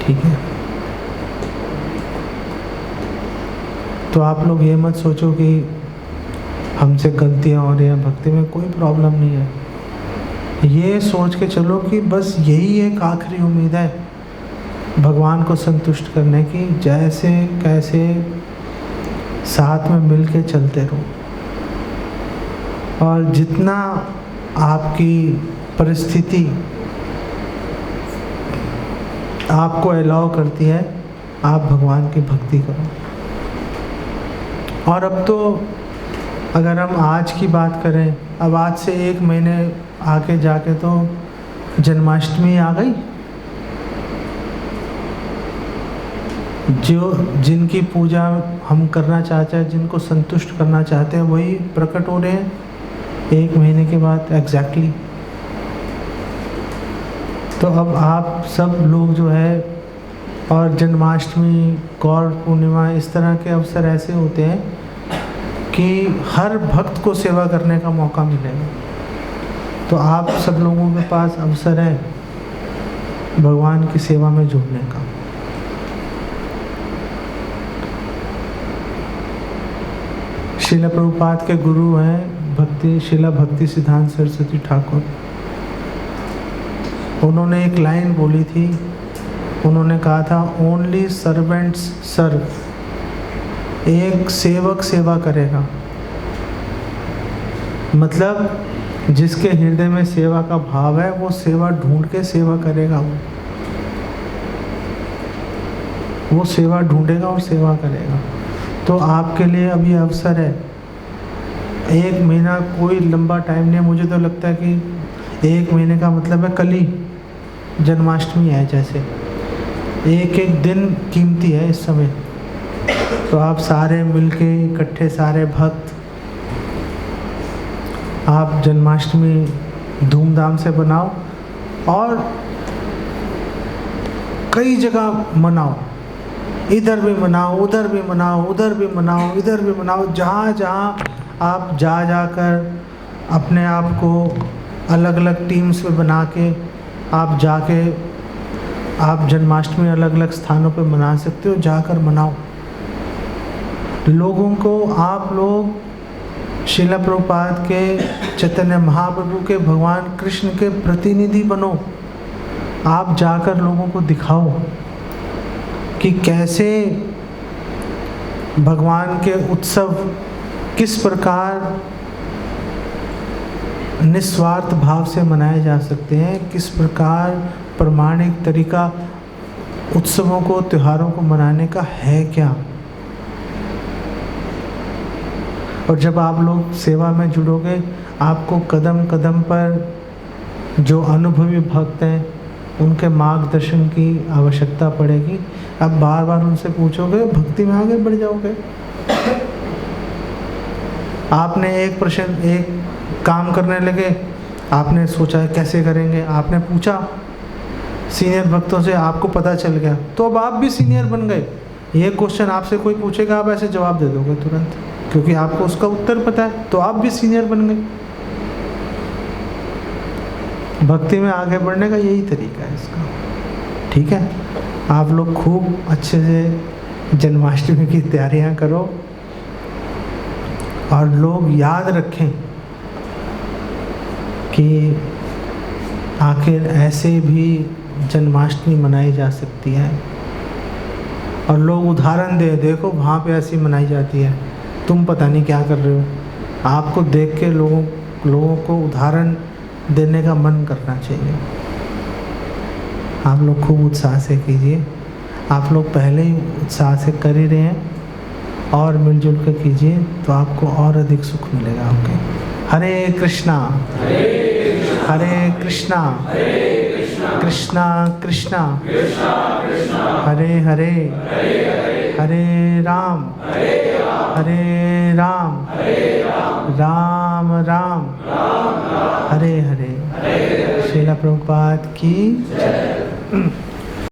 ठीक है, तो आप लोग ये मत सोचो कि हमसे गलतियां हो रही हैं, भक्ति में कोई प्रॉब्लम नहीं है। ये सोच के चलो कि बस यही एक आखिरी उम्मीद है भगवान को संतुष्ट करने की, जैसे कैसे साथ में मिल के चलते रहो। और जितना आपकी परिस्थिति आपको अलाउ करती है, आप भगवान की भक्ति करो। और अब तो अगर हम आज की बात करें, अब आज से 1 महीने आगे जाके तो जन्माष्टमी आ गई। जो जिनकी पूजा हम करना चाहते हैं, जिनको संतुष्ट करना चाहते हैं, वही प्रकट हो रहे हैं 1 महीने के बाद एग्जैक्टली। तो अब आप सब लोग जो है, और जन्माष्टमी, गौर पूर्णिमा, इस तरह के अवसर ऐसे होते हैं कि हर भक्त को सेवा करने का मौका मिलेगा। तो आप सब लोगों के पास अवसर है, भगवान की सेवा में जुड़ने का। श्रील प्रभुपाद के गुरु हैं श्रीला भक्ति सिद्धांत सरस्वती ठाकुर। उन्होंने एक लाइन बोली थी, उन्होंने कहा था ओनली सर्वेंट्स सर्व। एक सेवक सेवा करेगा, मतलब जिसके हृदय में सेवा का भाव है वो सेवा ढूंढ के सेवा करेगा, वो सेवा ढूंढेगा और सेवा करेगा। तो आपके लिए अभी अवसर है, 1 महीना कोई लंबा टाइम नहीं है। मुझे तो लगता है कि 1 महीने का मतलब है कल ही जन्माष्टमी है, जैसे एक एक दिन कीमती है इस समय। तो आप सारे मिलके इकट्ठे सारे भक्त आप जन्माष्टमी धूमधाम से बनाओ और कई जगह मनाओ, इधर भी मनाओ, उधर भी मनाओ, उधर भी मनाओ, इधर भी मनाओ। जहाँ जहाँ आप जाकर अपने आप को अलग अलग टीम्स में बना के आप जाके आप जन्माष्टमी अलग अलग स्थानों पे मना सकते हो, जाकर मनाओ। लोगों को आप लोग श्रील प्रभुपाद के चैतन्य महाप्रभु के भगवान कृष्ण के प्रतिनिधि बनो। आप जाकर लोगों को दिखाओ कि कैसे भगवान के उत्सव किस प्रकार निस्वार्थ भाव से मनाए जा सकते हैं, किस प्रकार प्रमाणिक तरीका उत्सवों को त्योहारों को मनाने का है क्या। और जब आप लोग सेवा में जुड़ोगे आपको कदम कदम पर जो अनुभवी भक्त हैं उनके मार्गदर्शन की आवश्यकता पड़ेगी। आप बार बार उनसे पूछोगे, भक्ति में आगे बढ़ जाओगे। आपने एक काम करने लगे, आपने सोचा कैसे करेंगे, आपने पूछा सीनियर भक्तों से, आपको पता चल गया, तो अब आप भी सीनियर बन गए। ये क्वेश्चन आपसे कोई पूछेगा, आप ऐसे जवाब दे दोगे तुरंत, क्योंकि आपको उसका उत्तर पता है, तो आप भी सीनियर बन गए। भक्ति में आगे बढ़ने का यही तरीका है इसका। ठीक है, आप लोग खूब अच्छे से जन्माष्टमी की तैयारियां करो और लोग याद रखें कि आखिर ऐसे भी जन्माष्टमी मनाई जा सकती है। और लोग उदाहरण दे, देखो वहाँ पे ऐसी मनाई जाती है, तुम पता नहीं क्या कर रहे हो। आपको देख के लोगों को उदाहरण देने का मन करना चाहिए। आप लोग खूब उत्साह से कीजिए, आप लोग पहले ही उत्साह से कर ही रहे हैं, और मिलजुल कर कीजिए तो आपको और अधिक सुख मिलेगा आपके। हरे कृष्णा हरे कृष्णा कृष्णा कृष्णा हरे हरे हरे राम राम राम हरे हरे। श्रील प्रभुपाद की जय।